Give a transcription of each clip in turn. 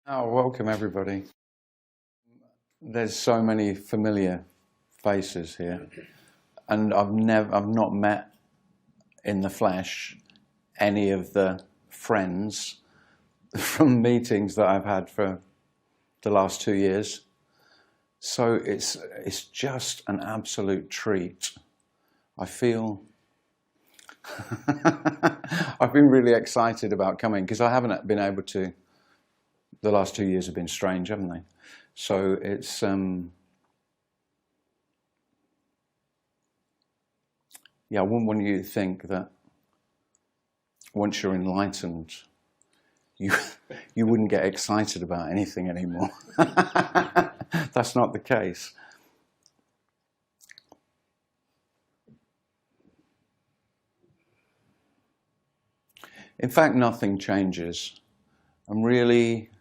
Oh, welcome everybody. There's so many familiar faces here, and I've not met in the flesh any of the friends from meetings that I've had for the last 2 years. So it's just an absolute treat. I feel I've been really excited about coming because I haven't been able to. The last 2 years have been strange, haven't they? So it's yeah, I wouldn't want you to think that once you're enlightened, you wouldn't get excited about anything anymore. That's not the case. In fact, nothing changes. And really,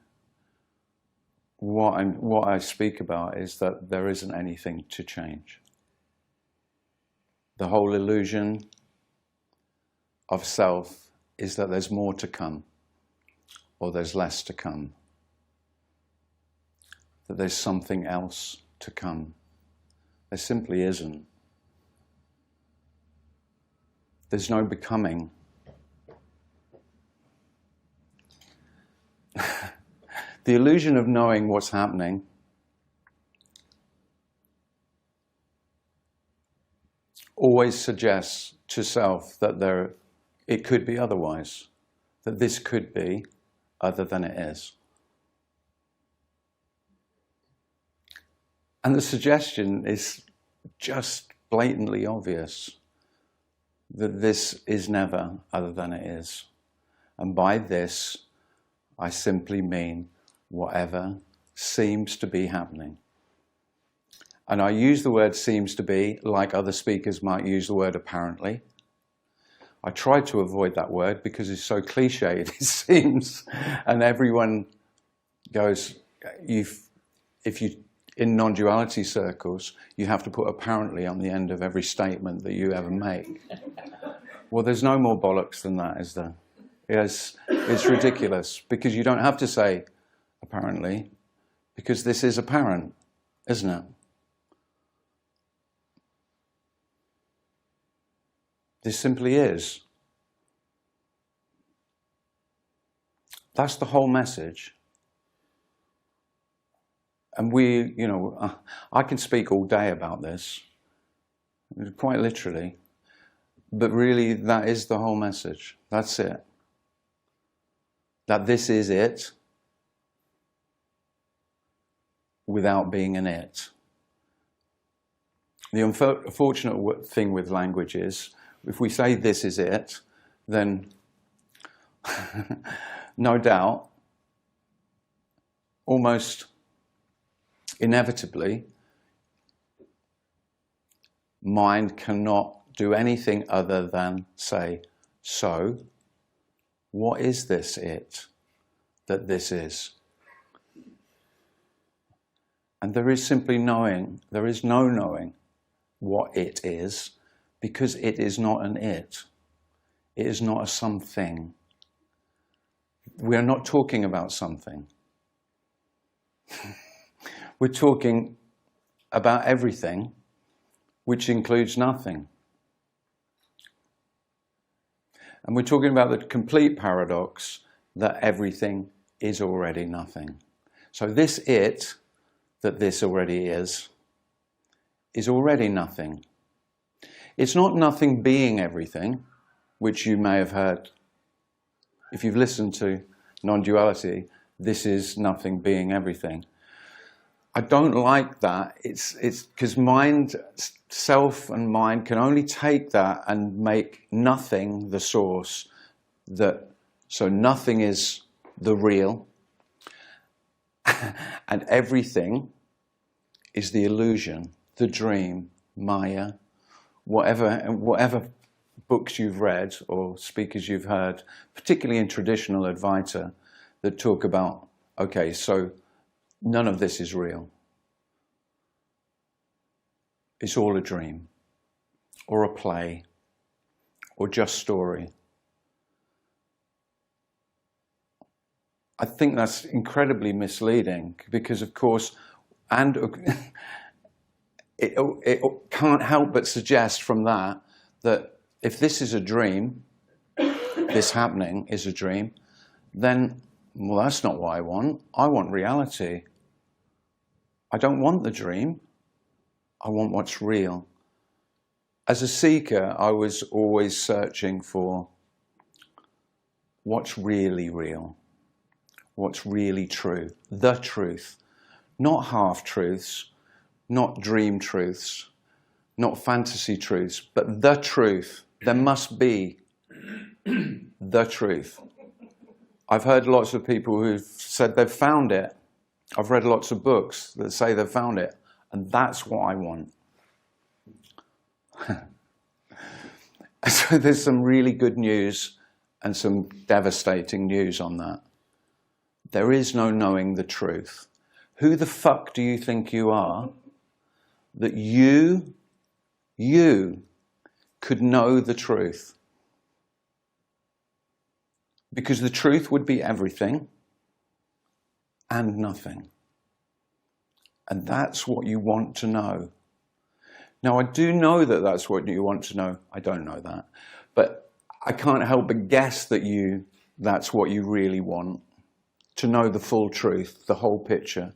what I speak about is that there isn't anything to change. The whole illusion of self is that there's more to come, or there's less to come, that there's something else to come. There simply isn't. There's no becoming. The illusion of knowing what's happening always suggests to self that it could be otherwise, that this could be other than it is. And the suggestion is just blatantly obvious, that this is never other than it is. And by this, I simply mean whatever seems to be happening. And I use the word seems to be like other speakers might use the word apparently. I try to avoid that word because it's so cliched, it seems. And everyone goes, in non-duality circles, you have to put apparently on the end of every statement that you ever make. Well, there's no more bollocks than that, is there? Yes, it's ridiculous because you don't have to say apparently, because this is apparent, isn't it? This simply is. That's the whole message. And I can speak all day about this, quite literally, but really that is the whole message. That's it. That this is it without being an it. The unfortunate thing with language is, if we say this is it, then no doubt, almost inevitably, mind cannot do anything other than say, so, what is this it that this is? And there is simply knowing, there is no knowing what it is, because it is not an it. It is not a something. We are not talking about something. We're talking about everything, which includes nothing. And we're talking about the complete paradox that everything is already nothing. So this it, that this already is already nothing. It's not nothing being everything, which you may have heard. If you've listened to non-duality, this is nothing being everything. I don't like that. It's because mind, self and mind can only take that and make nothing the source. So nothing is the real, and everything is the illusion, the dream, Maya, whatever books you've read or speakers you've heard, particularly in traditional Advaita, that talk about, okay, so none of this is real. It's all a dream, or a play, or just story. I think that's incredibly misleading because, of course, and it can't help but suggest from that if this is a dream, this happening is a dream, then, well, that's not what I want. I want reality. I don't want the dream. I want what's real. As a seeker, I was always searching for what's really real, what's really true, the truth, not half-truths, not dream truths, not fantasy truths, but the truth. There must be the truth. I've heard lots of people who've said they've found it. I've read lots of books that say they've found it, and that's what I want. So there's some really good news and some devastating news on that. There is no knowing the truth. Who the fuck do you think you are that you could know the truth? Because the truth would be everything and nothing. And that's what you want to know. Now, I do know that that's what you want to know. I don't know that. But I can't help but guess that that's what you really want. To know the full truth, the whole picture.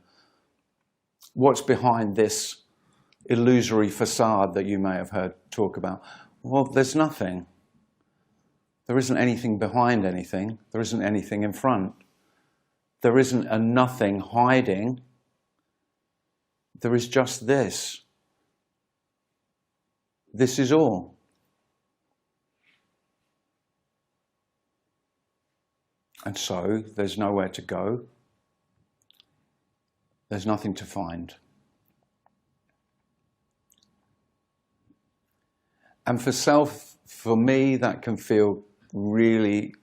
What's behind this illusory facade that you may have heard talk about? Well, there's nothing. There isn't anything behind anything. There isn't anything in front. There isn't a nothing hiding. There is just this. This is all. And so there's nowhere to go. There's nothing to find. And for me, that can feel really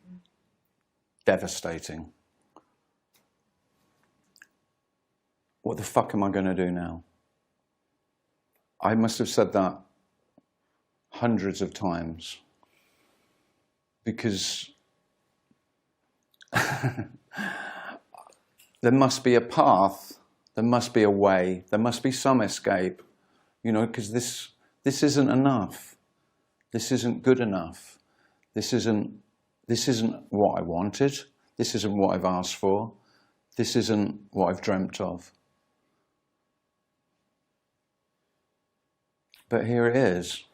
devastating. What the fuck am I going to do now? I must have said that hundreds of times because there must be a path, there must be a way, there must be some escape, because this isn't enough. This isn't good enough. This isn't what I wanted. This isn't what I've asked for. This isn't what I've dreamt of. But here it is.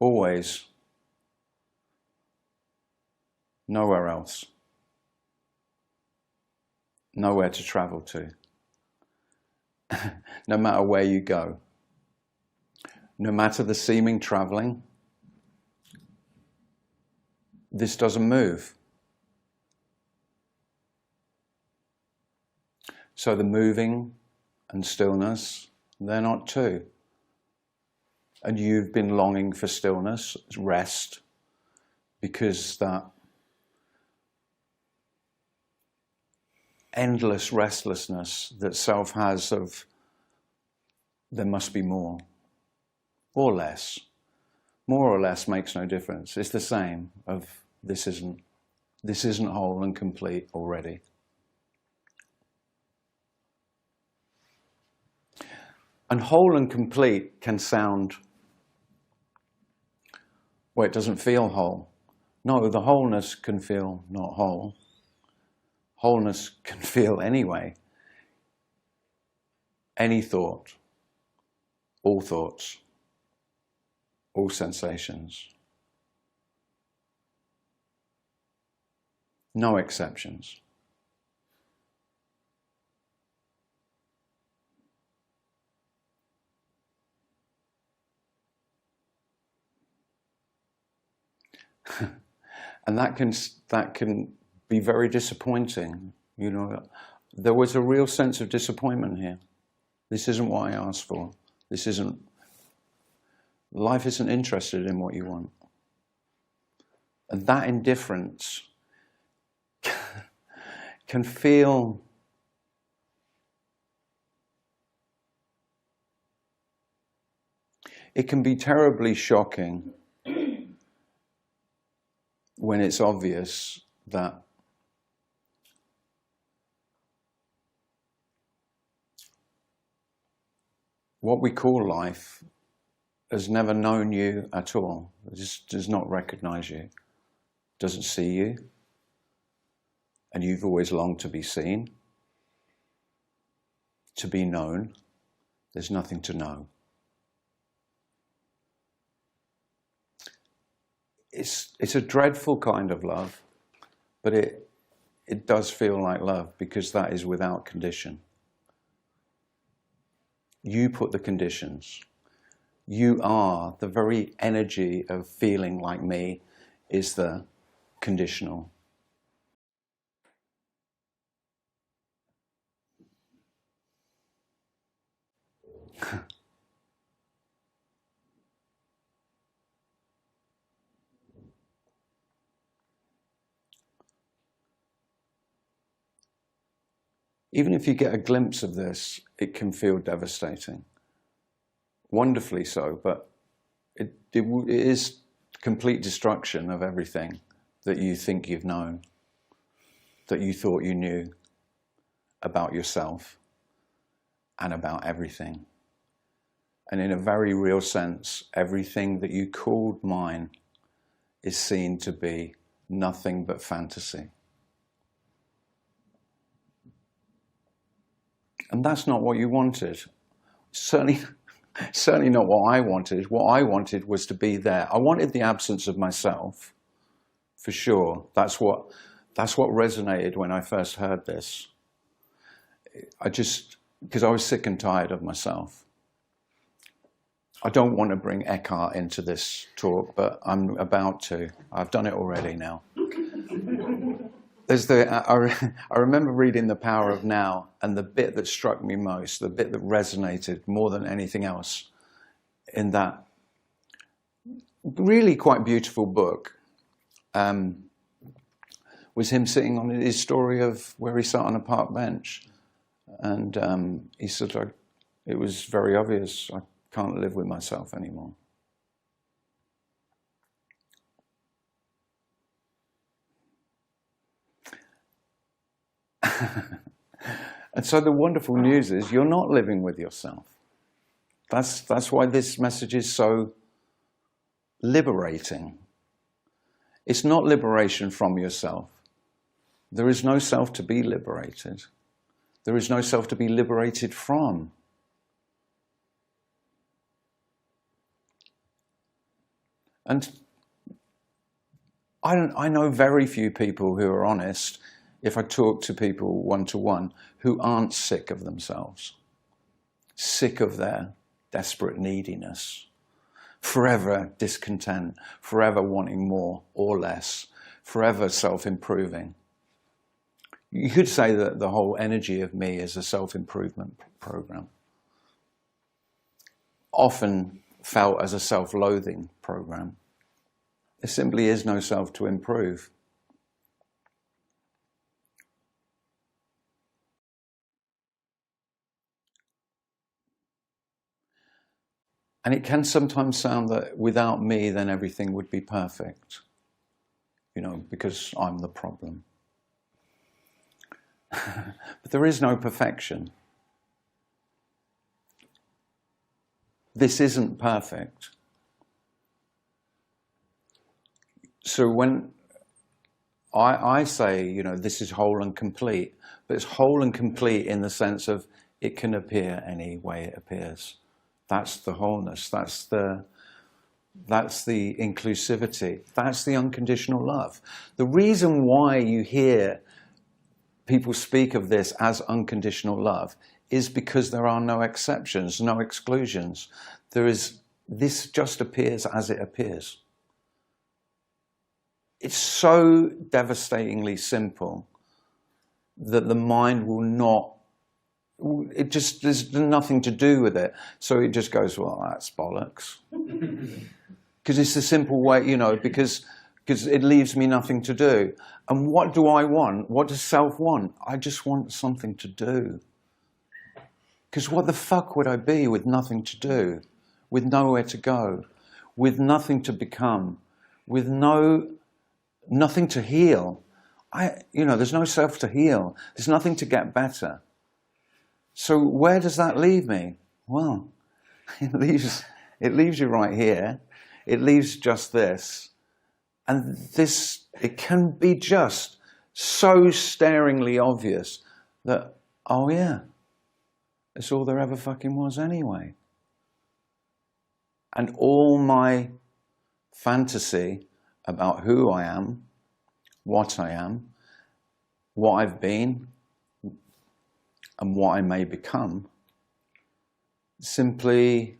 Always. Nowhere else. Nowhere to travel to. No matter where you go. No matter the seeming traveling, this doesn't move. So the moving and stillness, they're not two. And you've been longing for stillness, rest, because that endless restlessness that self has of there must be more or less. More or less makes no difference. It's the same of this isn't whole and complete already. And whole and complete can sound, well, it doesn't feel whole. No, the wholeness can feel not whole. Wholeness can feel anyway. Any thought, all thoughts, all sensations. No exceptions. And that can be very disappointing. There was a real sense of disappointment here. This isn't what I asked for. Life isn't interested in what you want. And that indifference can feel it can be terribly shocking when it's obvious that what we call life has never known you at all. It just does not recognize you, doesn't see you, and you've always longed to be seen, to be known. There's nothing to know. It's a dreadful kind of love, but it does feel like love because that is without condition. You put the conditions. You are, the very energy of feeling like me is the conditional. Even if you get a glimpse of this, it can feel devastating. Wonderfully so, but it is complete destruction of everything that you think you've known, that you thought you knew about yourself and about everything. And in a very real sense, everything that you called mine is seen to be nothing but fantasy. And that's not what you wanted. Certainly not what I wanted. What I wanted was to be there. I wanted the absence of myself, for sure. That's what resonated when I first heard this. Because I was sick and tired of myself. I don't want to bring Eckhart into this talk, but I'm about to. I've done it already now. I remember reading The Power of Now, and the bit that struck me most, the bit that resonated more than anything else in that really quite beautiful book, was him sitting on his story of where he sat on a park bench. And he said, it was very obvious, I can't live with myself anymore. And so the wonderful news is you're not living with yourself. That's why this message is so liberating. It's not liberation from yourself. There is no self to be liberated. There is no self to be liberated from. And I know very few people who are honest, if I talk to people one-to-one, who aren't sick of themselves, sick of their desperate neediness, forever discontent, forever wanting more or less, forever self-improving. You could say that the whole energy of me is a self-improvement program, often felt as a self-loathing program. There simply is no self to improve. And it can sometimes sound that without me, then everything would be perfect, because I'm the problem. But there is no perfection. This isn't perfect. So when I say, this is whole and complete, but it's whole and complete in the sense of it can appear any way it appears. That's the wholeness. That's the inclusivity. That's the unconditional love. The reason why you hear people speak of this as unconditional love is because there are no exceptions, no exclusions. This just appears as it appears. It's so devastatingly simple that the mind will not, there's nothing to do with it. So it just goes, well, that's bollocks. Because it's the simple way, because it leaves me nothing to do. And what do I want? What does self want? I just want something to do. Because what the fuck would I be with nothing to do? With nowhere to go? With nothing to become? With nothing to heal? There's no self to heal. There's nothing to get better. So where does that leave me? Well, It leaves you right here. It leaves just this. And this, it can be just so staringly obvious that, oh yeah, it's all there ever fucking was anyway. And all my fantasy about who I am, what I've been, and what I may become, simply,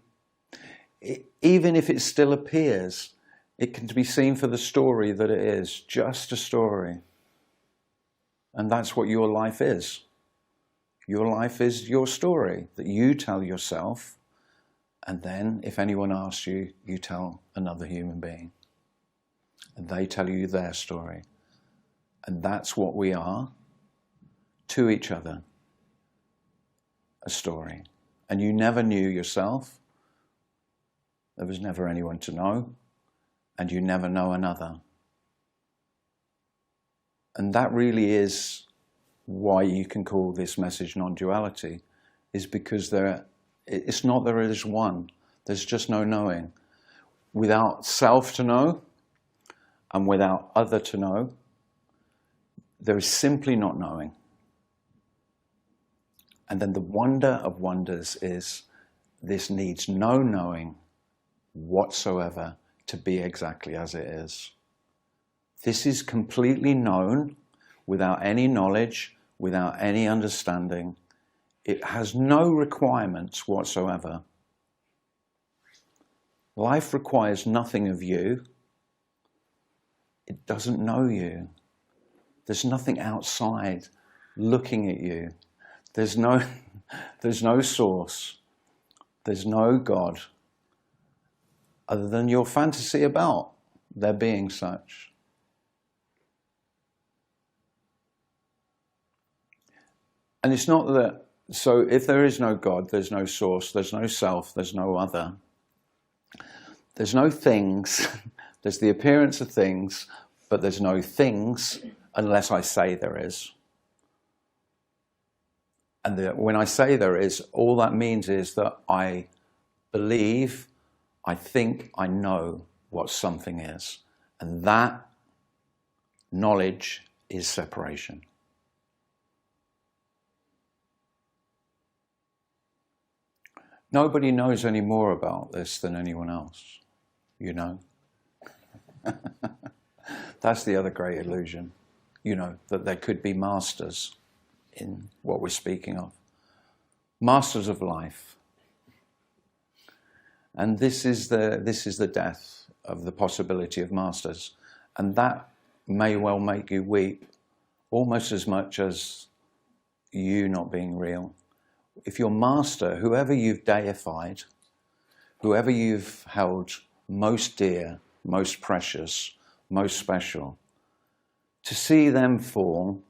even if it still appears, it can be seen for the story that it is, just a story. And that's what your life is. Your life is your story that you tell yourself, and then if anyone asks you, you tell another human being. And they tell you their story. And that's what we are to each other, a story. And you never knew yourself. There was never anyone to know. And you never know another. And that really is why you can call this message non-duality, is because it's not there is one. There's just no knowing. Without self to know and without other to know, there is simply not knowing. And then the wonder of wonders is this needs no knowing whatsoever to be exactly as it is. This is completely known without any knowledge, without any understanding. It has no requirements whatsoever. Life requires nothing of you. It doesn't know you. There's nothing outside looking at you. There's no source. There's no God other than your fantasy about there being such. And it's not that, so if there is no God, there's no source, there's no self, there's no other. There's no things, there's the appearance of things, but there's no things unless I say there is. And when I say there is, all that means is that I believe, I think, I know what something is. And that knowledge is separation. Nobody knows any more about this than anyone else, you know. That's the other great illusion, you know, that there could be masters in what we're speaking of. Masters of life. And this is the death of the possibility of masters. And that may well make you weep almost as much as you not being real. If your master, whoever you've deified, whoever you've held most dear, most precious, most special, to see them fall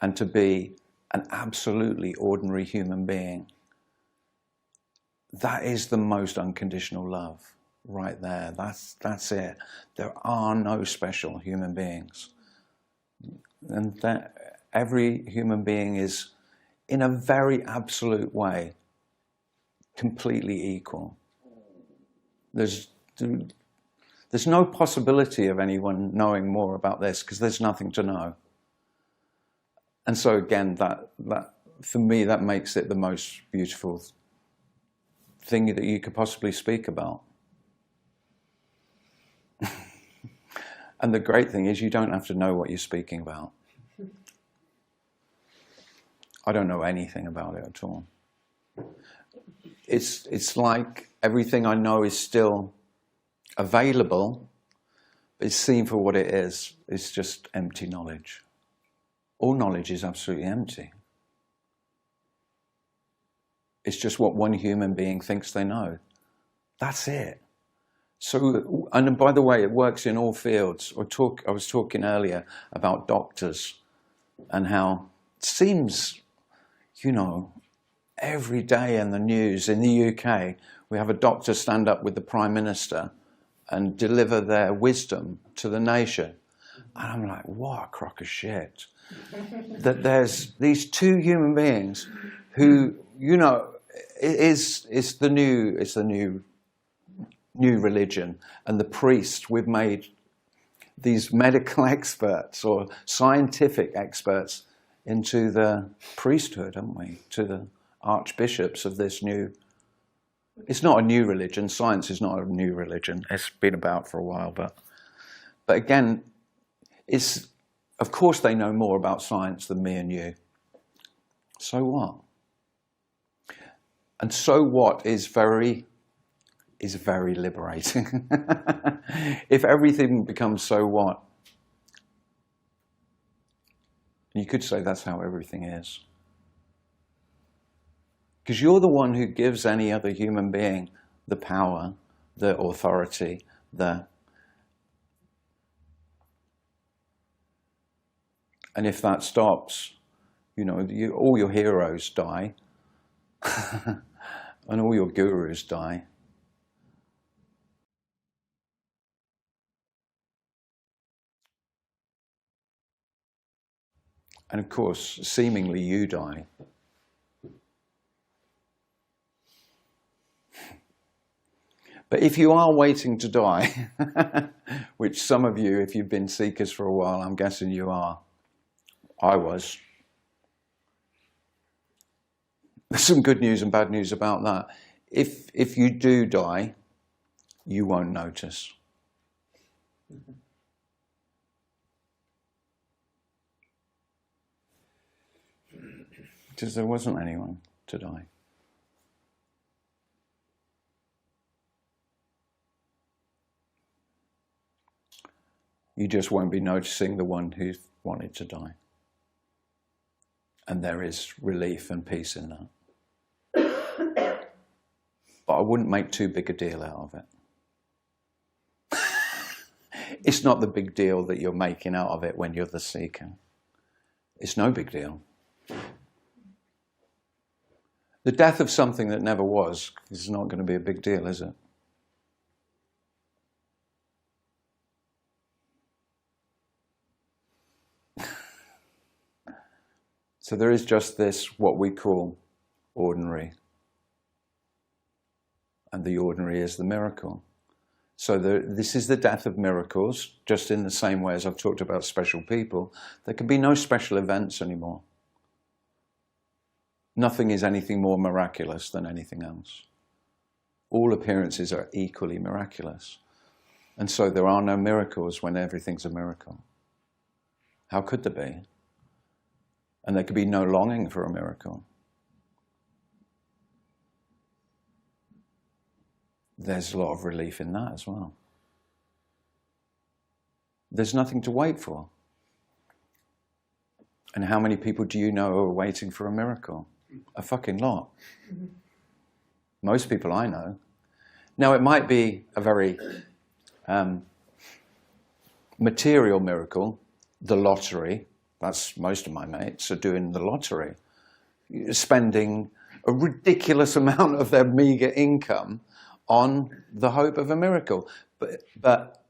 and to be an absolutely ordinary human being, that is the most unconditional love right there. That's it. There are no special human beings. And that every human being is, in a very absolute way, completely equal. There's no possibility of anyone knowing more about this because there's nothing to know. And so again, that for me, that makes it the most beautiful thing that you could possibly speak about. And the great thing is you don't have to know what you're speaking about. I don't know anything about it at all. It's like everything I know is still available, but it's seen for what it is. It's just empty knowledge. All knowledge is absolutely empty. It's just what one human being thinks they know. That's it. So, and by the way, it works in all fields. I was talking earlier about doctors and how it seems, you know, every day in the news in the UK, we have a doctor stand up with the Prime Minister and deliver their wisdom to the nation. And I'm like, what a crock of shit. That there's these two human beings who, you know, it's the new religion, and the priest, we've made these medical experts or scientific experts into the priesthood, haven't we? To the archbishops of this new. It's not a new religion. Science is not a new religion. It's been about for a while, but again, of course they know more about science than me and you. So what? And so what is very liberating. If everything becomes so what, you could say that's how everything is. Because you're the one who gives any other human being the power, the authority, and if that stops, all your heroes die, and all your gurus die. And of course, seemingly you die. But if you are waiting to die, which some of you, if you've been seekers for a while, I'm guessing you are. I was. There's some good news and bad news about that. If you do die, you won't notice. Because there wasn't anyone to die. You just won't be noticing the one who wanted to die. And there is relief and peace in that. But I wouldn't make too big a deal out of it. It's not the big deal that you're making out of it when you're the seeker. It's no big deal. The death of something that never was is not going to be a big deal, is it? So there is just this, what we call ordinary. And the ordinary is the miracle. So this is the death of miracles, just in the same way as I've talked about special people. There can be no special events anymore. Nothing is anything more miraculous than anything else. All appearances are equally miraculous. And so there are no miracles when everything's a miracle. How could there be? And there could be no longing for a miracle. There's a lot of relief in that as well. There's nothing to wait for. And how many people do you know are waiting for a miracle? A fucking lot. Most people I know. Now, it might be a very material miracle, the lottery. That's most of my mates are doing the lottery, spending a ridiculous amount of their meager income on the hope of a miracle. But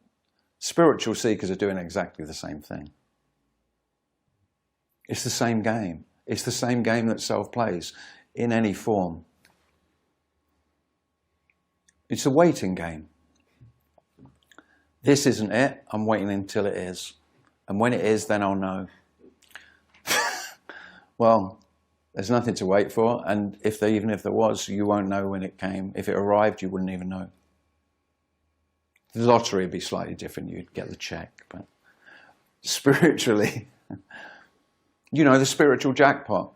spiritual seekers are doing exactly the same thing. It's the same game. It's the same game that self plays in any form. It's a waiting game. This isn't it. I'm waiting until it is. And when it is, then I'll know. Well, there's nothing to wait for. And even if there was, you won't know when it came. If it arrived, you wouldn't even know. The lottery would be slightly different. You'd get the check. But spiritually, the spiritual jackpot.